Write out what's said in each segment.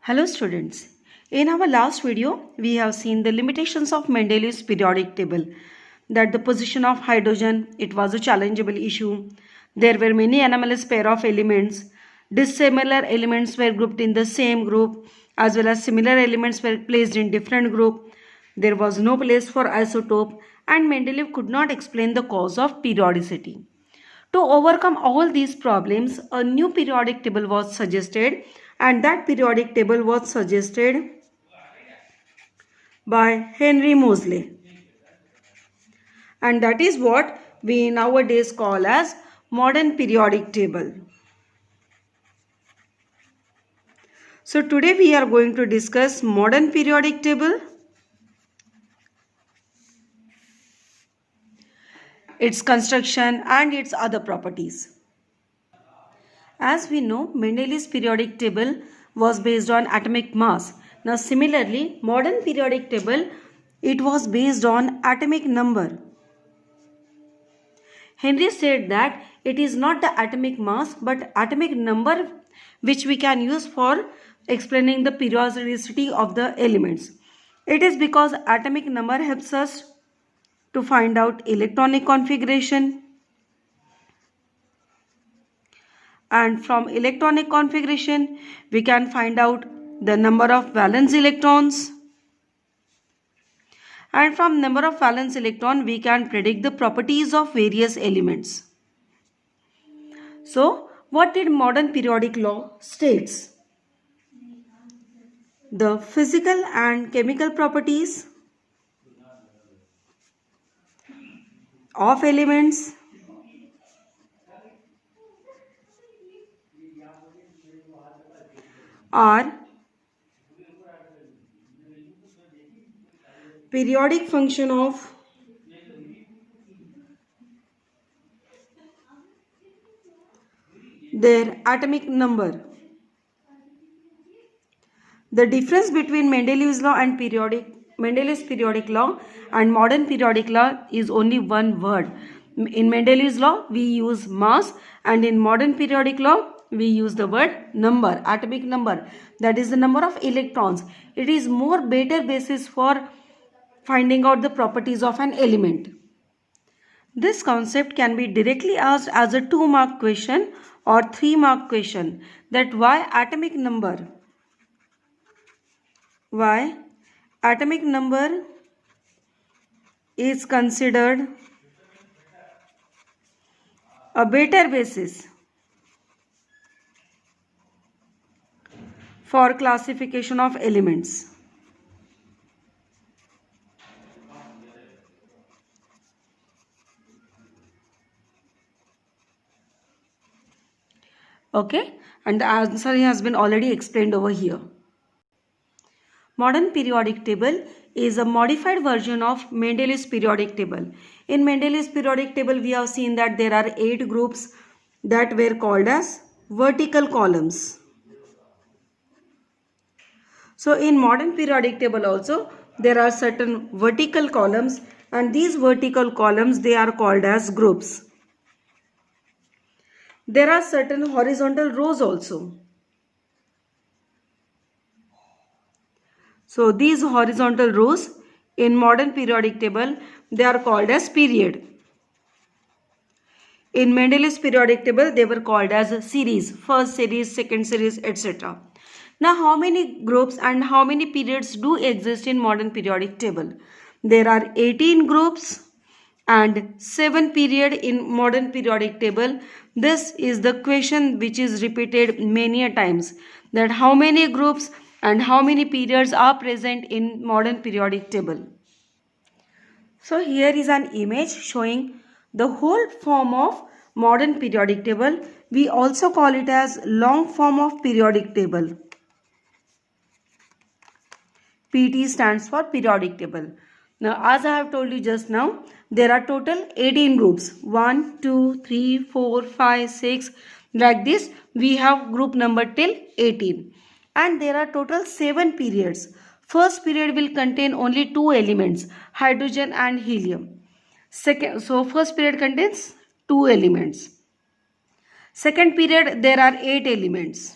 Hello students. In our last video, we have seen the limitations of Mendeleev's periodic table. That the position of hydrogen, it was a challengeable issue. There were many anomalous pair of elements. Dissimilar elements were grouped in the same group, as well as similar elements were placed in different group. There was no place for isotope, and Mendeleev could not explain the cause of periodicity. To overcome all these problems, a new periodic table was suggested, and that periodic table was suggested by Henry Moseley. And that is what we nowadays call as modern periodic table. So today we are going to discuss modern periodic table, its construction and its other properties. As we know, Mendeleev's periodic table was based on atomic mass. Now similarly, modern periodic table, it was based on atomic number. Henry said that it is not the atomic mass but atomic number which we can use for explaining the periodicity of the elements. It is because atomic number helps us to find out electronic configuration, and from electronic configuration we can find out the number of valence electrons, and from number of valence electron we can predict the properties of various elements. So what did modern periodic law states? The physical and chemical properties of elements are periodic function of their atomic number. The difference between Mendeleev's law and Mendeleev's periodic law and modern periodic law is only one word. In Mendeleev's law we use mass, and in modern periodic law we use the word number, atomic number, that is the number of electrons. It is more better basis for finding out the properties of an element. This concept can be directly asked as a 2-mark question or 3-mark question, that why atomic number is considered a better basis for classification of elements. Okay, and the answer has been already explained over here. Modern periodic table is a modified version of Mendeleev's periodic table. In Mendeleev's periodic table, we have seen that there are 8 groups that were called as vertical columns. So in modern periodic table also, there are certain vertical columns, and these vertical columns, they are called as groups. There are certain horizontal rows also. So these horizontal rows in modern periodic table, they are called as period. In Mendeleev's periodic table, they were called as a series, first series, second series, etc. Now how many groups and how many periods do exist in modern periodic table? There are 18 groups and 7 period in modern periodic table. This is the question which is repeated many a times, that how many groups and how many periods are present in modern periodic table. So here is an image showing the whole form of modern periodic table. We also call it as long form of periodic table. PT stands for periodic table. Now as I have told you just now, there are total 18 groups. 1, 2, 3, 4, 5, 6. Like this we have group number till 18. And there are total 7 periods. First period will contain only 2 elements, hydrogen and helium. First period contains 2 elements. Second period there are 8 elements.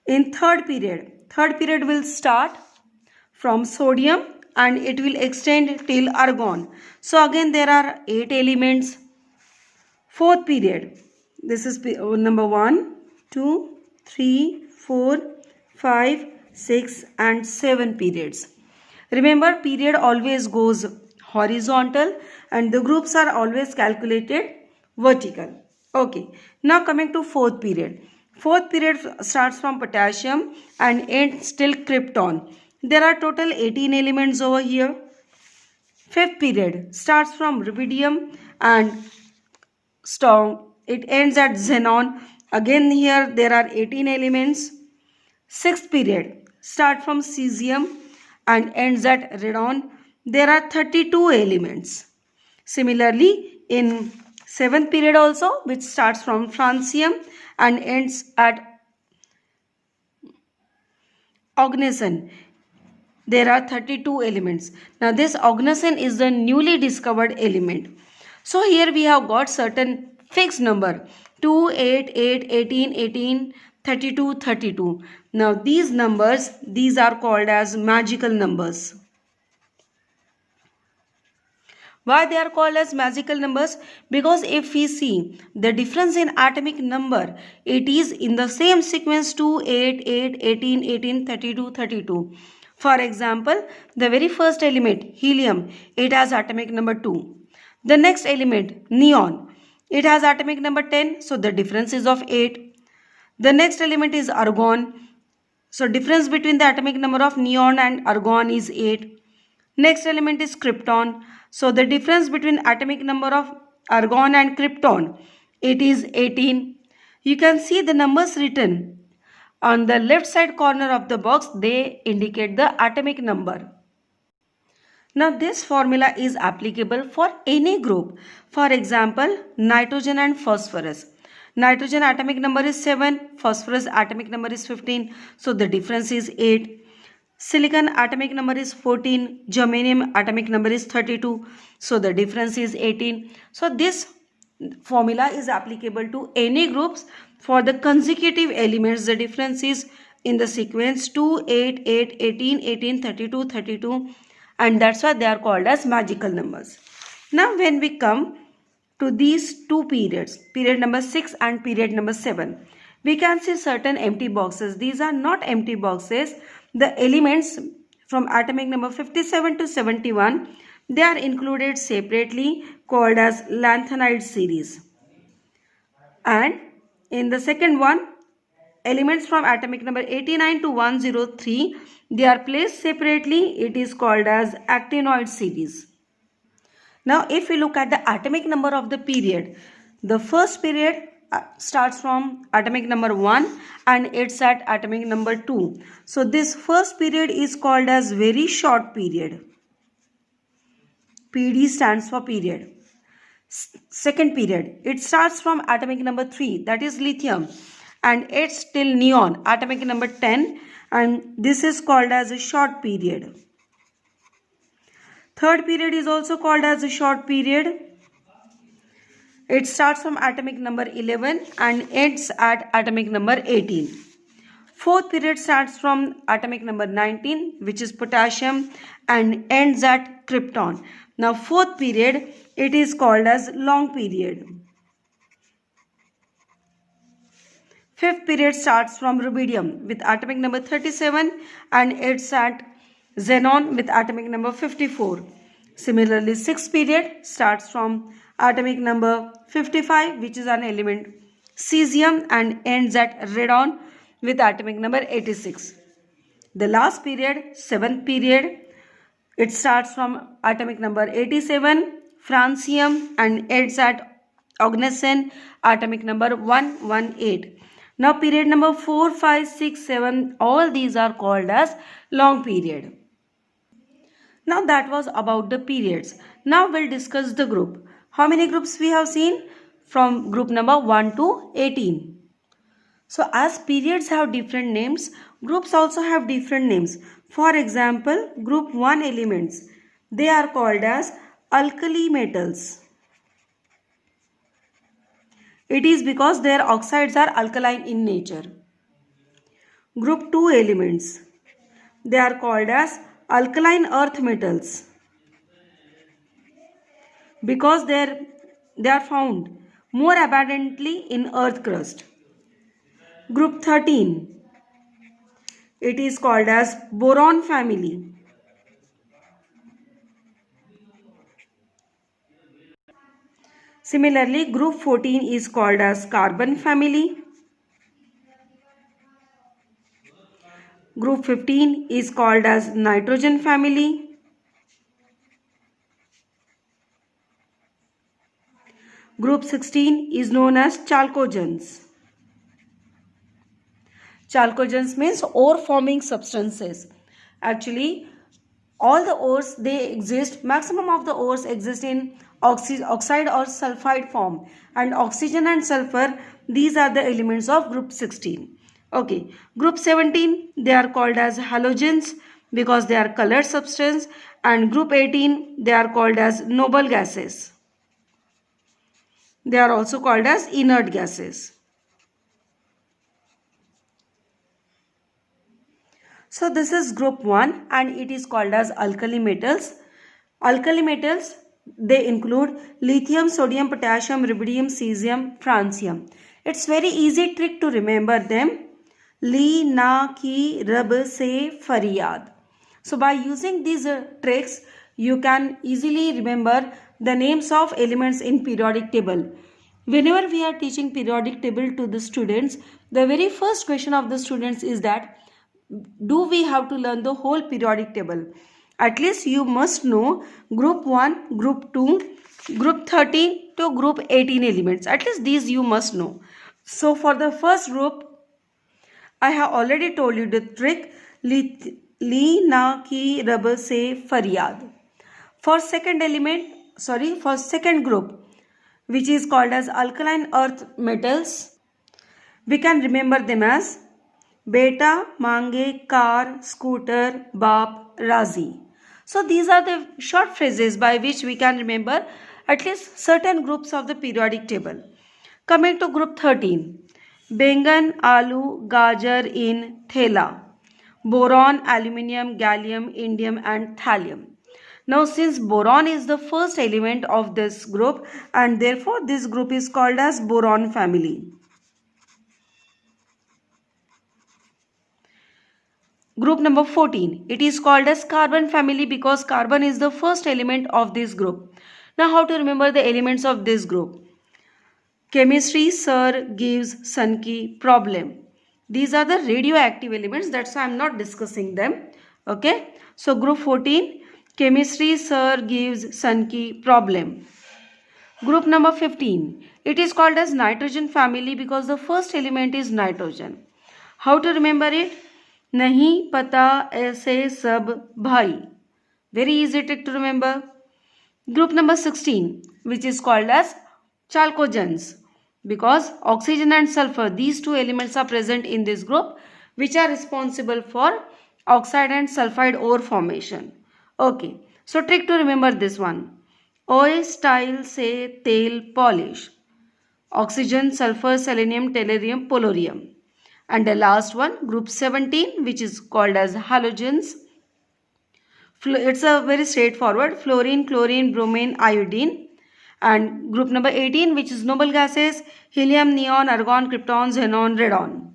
In third period will start from sodium and it will extend till argon. So again there are 8 elements. Fourth period, this is number 1, 2, 3, 4, 5, 6 and 7 periods. Remember, period always goes horizontal and the groups are always calculated vertical. Okay, now coming to fourth period. Fourth period starts from potassium and ends till krypton. There are total 18 elements over here. Fifth period starts from rubidium and it ends at xenon. Again here there are 18 elements. Sixth period start from cesium and ends at radon. There are 32 elements. Similarly, in seventh period also, which starts from francium and ends at oganesson, there are 32 elements. Now this oganesson is the newly discovered element. So here we have got certain fixed number 2, 8, 8, 18, 18, 32, 32. Now these numbers, these are called as magical numbers. Why they are called as magical numbers? Because if we see the difference in atomic number, it is in the same sequence 2, 8, 8, 18, 18, 32, 32. For example, the very first element, helium, it has atomic number 2. The next element, neon, it has atomic number 10, so the difference is of 8. The next element is argon. So difference between the atomic number of neon and argon is 8. Next element is krypton. So the difference between atomic number of argon and krypton, it is 18. You can see the numbers written on the left side corner of the box. They indicate the atomic number. Now this formula is applicable for any group. For example, nitrogen and phosphorus. Nitrogen atomic number is 7, phosphorus atomic number is 15. So the difference is 8. Silicon atomic number is 14, germanium atomic number is 32, so the difference is 18. So this formula is applicable to any groups. For the consecutive elements, the difference is in the sequence 2, 8, 8, 18, 18, 32, 32, and that's why they are called as magical numbers. Now when we come to these two periods, period number 6 and period number 7, we can see certain empty boxes. These are not empty boxes. The elements from atomic number 57 to 71, they are included separately, called as lanthanide series. And in the second one, elements from atomic number 89 to 103, they are placed separately. It is called as actinoid series. Now if we look at the atomic number of the period, the first period starts from atomic number 1 and it's at atomic number 2. So this first period is called as very short period. PD stands for period. Second period, it starts from atomic number 3, that is lithium, and it's till neon, atomic number 10, and this is called as a short period. Third period is also called as a short period. It starts from atomic number 11 and ends at atomic number 18. Fourth period starts from atomic number 19, which is potassium, and ends at krypton. Now fourth period, it is called as long period. Fifth period starts from rubidium with atomic number 37 and ends at xenon with atomic number 54. Similarly, sixth period starts from atomic number 55, which is an element cesium, and ends at radon with atomic number 86. The last period, seventh period, it starts from atomic number 87, francium, and ends at oganesson, atomic number 118. Now period number 4, 5, 6, 7, all these are called as long period. Now that was about the periods. Now we'll discuss the group. How many groups we have seen? From group number 1 to 18. So as periods have different names, groups also have different names. For example, group 1 elements, they are called as alkali metals. It is because their oxides are alkaline in nature. Group 2 elements. They are called as alkaline earth metals because they are found more abundantly in earth crust. Group 13. It is called as boron family. Similarly, group 14 is called as carbon family. Group 15 is called as nitrogen family. Group 16 is known as chalcogens. Chalcogens means ore forming substances. Actually, all the ores, they exist, maximum of the ores exist in oxide or sulfide form, and oxygen and sulfur, these are the elements of group 16. Okay, group 17, they are called as halogens because they are colored substance, and group 18, they are called as noble gases. They are also called as inert gases. So this is group 1 and it is called as alkali metals. Alkali metals, they include lithium, sodium, potassium, rubidium, cesium, francium. It's very easy trick to remember them. Li, na, ki, rab, se, faryad. So by using these tricks, you can easily remember the names of elements in periodic table. Whenever we are teaching periodic table to the students, the very first question of the students is that, do we have to learn the whole periodic table? At least you must know group 1, group 2, group 13 to group 18 elements. At least these you must know. So for the first group, I have already told you the trick. Li, na, ki, rab, se, faryad. For second group, which is called as alkaline earth metals, we can remember them as beta, mange, car, scooter, bap, razi. So these are the short phrases by which we can remember at least certain groups of the periodic table. Coming to group 13, bengan, aloo, gajar in thela, boron, aluminium, gallium, indium and thallium. Now since boron is the first element of this group and therefore this group is called as boron family. Group number 14, it is called as carbon family because carbon is the first element of this group. Now how to remember the elements of this group? Chemistry sir gives Sankey problem. These are the radioactive elements, that's why I am not discussing them. Okay, so group 14, chemistry sir gives Sankey problem. Group number 15, it is called as nitrogen family because the first element is nitrogen. How to remember it? Nahi pata aise sab bhai. Very easy trick to remember. Group number 16, which is called as chalcogens because oxygen and sulfur, these two elements are present in this group, which are responsible for oxide and sulfide ore formation. Okay, so trick to remember this one. Oil style se tel polish. Oxygen, sulfur, selenium, tellurium, polonium. And the last one, group 17, which is called as halogens. It's a very straightforward, fluorine, chlorine, bromine, iodine. And group number 18, which is noble gases, helium, neon, argon, krypton, xenon, radon.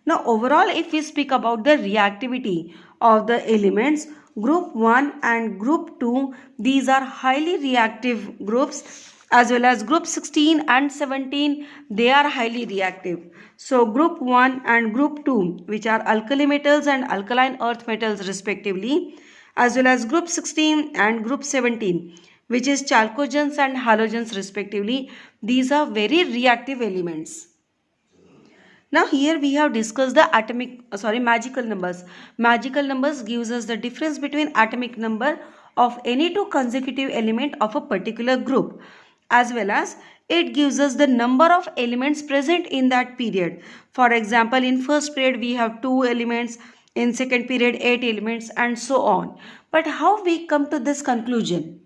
Now overall, if we speak about the reactivity of the elements, group 1 and group 2, these are highly reactive groups, as well as group 16 and 17, they are highly reactive. So group 1 and group 2, which are alkali metals and alkaline earth metals respectively, as well as group 16 and group 17, which is chalcogens and halogens respectively, these are very reactive elements. Now here we have discussed the magical numbers. Magical numbers gives us the difference between atomic number of any two consecutive element of a particular group, as well as it gives us the number of elements present in that period. For example, in first period we have 2 elements, in second period 8 elements and so on. But how we come to this conclusion?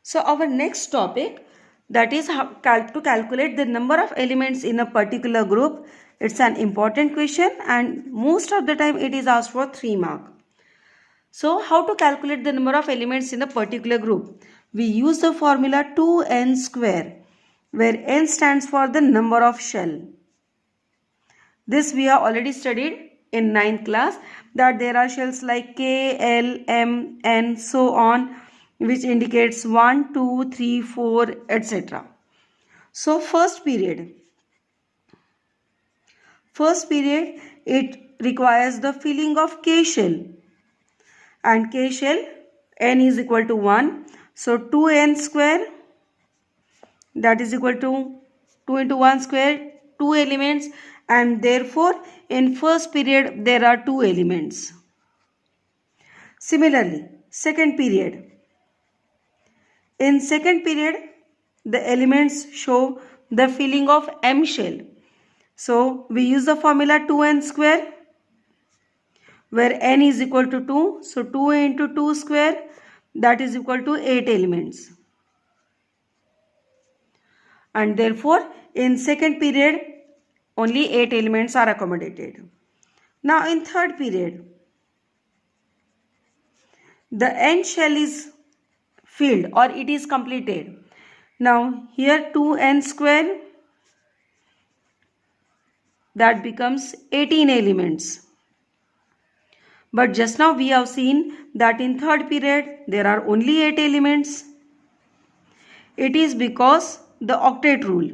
So our next topic, That is how to calculate the number of elements in a particular group. It's an important question and most of the time it is asked for 3 marks. So how to calculate the number of elements in a particular group? We use the formula 2n square, where n stands for the number of shell. This we have already studied in 9th class, that there are shells like K, L, M, N, so on, which indicates 1, 2, 3, 4, etc. So first period, it requires the filling of K shell, and K shell n is equal to 1. So 2n square, that is equal to 2 into 1 square, 2 elements, and therefore in first period there are 2 elements. Similarly, second period. In second period, the elements show the filling of M shell. So we use the formula 2n square, where n is equal to 2. So 2 into 2 square, that is equal to 8 elements. And therefore in second period only 8 elements are accommodated. Now in third period, the n shell is filled or it is completed. Now here 2n square, that becomes 18 elements. But just now we have seen that in third period there are only 8 elements. It is because the octet rule.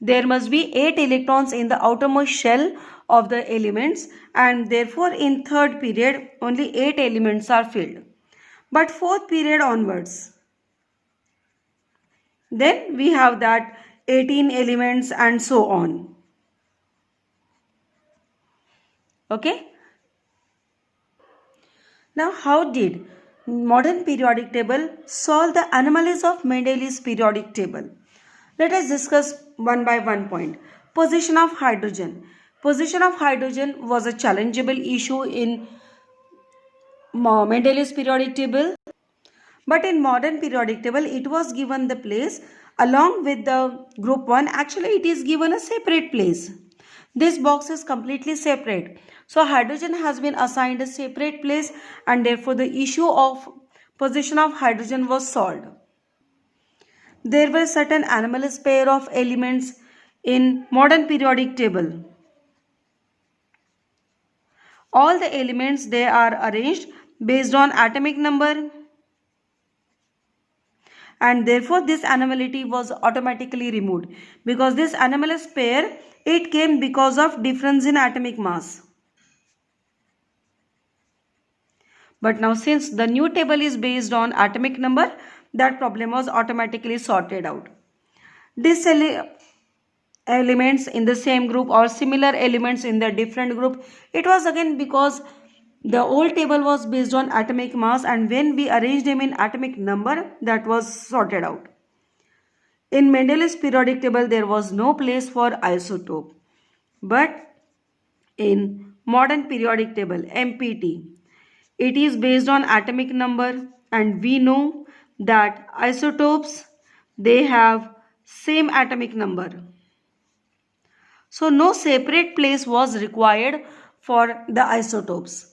There must be 8 electrons in the outermost shell of the elements, and therefore in third period only 8 elements are filled. But fourth period onwards, then we have that 18 elements and so on. Okay. Now how did modern periodic table solve the anomalies of Mendele's periodic table? Let us discuss one by one point. Position of hydrogen. Position of hydrogen was a challengeable issue in Mendele's periodic table. But in modern periodic table, it was given the place along with the group 1. Actually, it is given a separate place. This box is completely separate. So, hydrogen has been assigned a separate place, and therefore the issue of position of hydrogen was solved. There were certain anomalous pair of elements in modern periodic table. All the elements, they are arranged based on atomic number, and therefore this anomaly was automatically removed, because this anomalous pair, it came because of difference in atomic mass. But now since the new table is based on atomic number, that problem was automatically sorted out. These elements in the same group or similar elements in the different group, it was again because the old table was based on atomic mass, and when we arranged them in atomic number, that was sorted out. In Mendele's periodic table, there was no place for isotope. But in modern periodic table, MPT, it is based on atomic number, and we know that isotopes, they have same atomic number. So no separate place was required for the isotopes.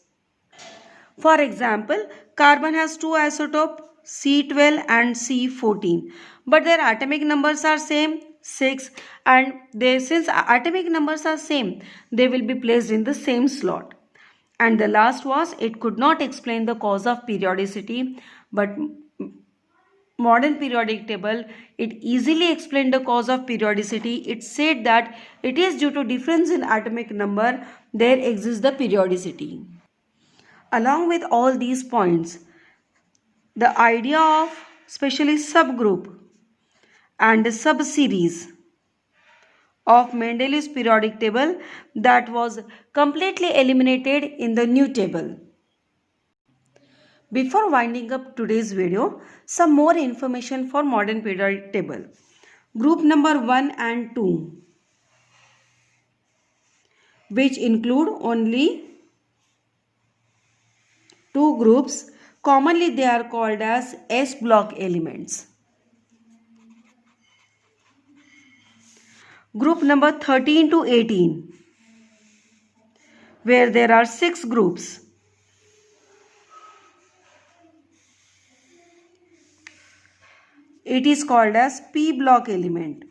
For example, carbon has 2 isotopes, C12 and C14, but their atomic numbers are same, 6, and since atomic numbers are same, they will be placed in the same slot. And the last was, it could not explain the cause of periodicity, but modern periodic table, it easily explained the cause of periodicity. It said that it is due to difference in atomic number, there exists the periodicity. Along with all these points, the idea of especially subgroup and sub-series of Mendele's periodic table, that was completely eliminated in the new table. Before winding up today's video, some more information for modern periodic table. Group number 1 and 2, which include only 2 groups. Commonly they are called as S block elements. group number 13 to 18, where there are 6 groups. It is called as p block element.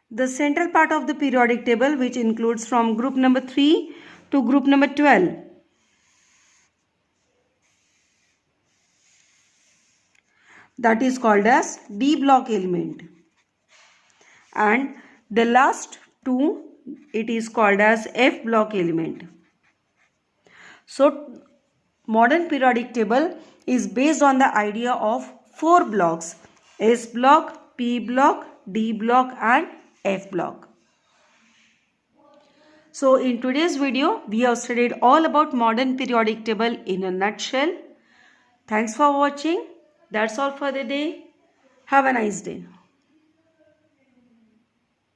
The central part of the periodic table, which includes from group number 3 to group number 12, that is called as D block element, and the last two, it is called as F block element. So modern periodic table is based on the idea of 4 blocks: S block, P block, D block and F block. So in today's video, we have studied all about modern periodic table in a nutshell. Thanks for watching. That's all for the day. Have a nice day.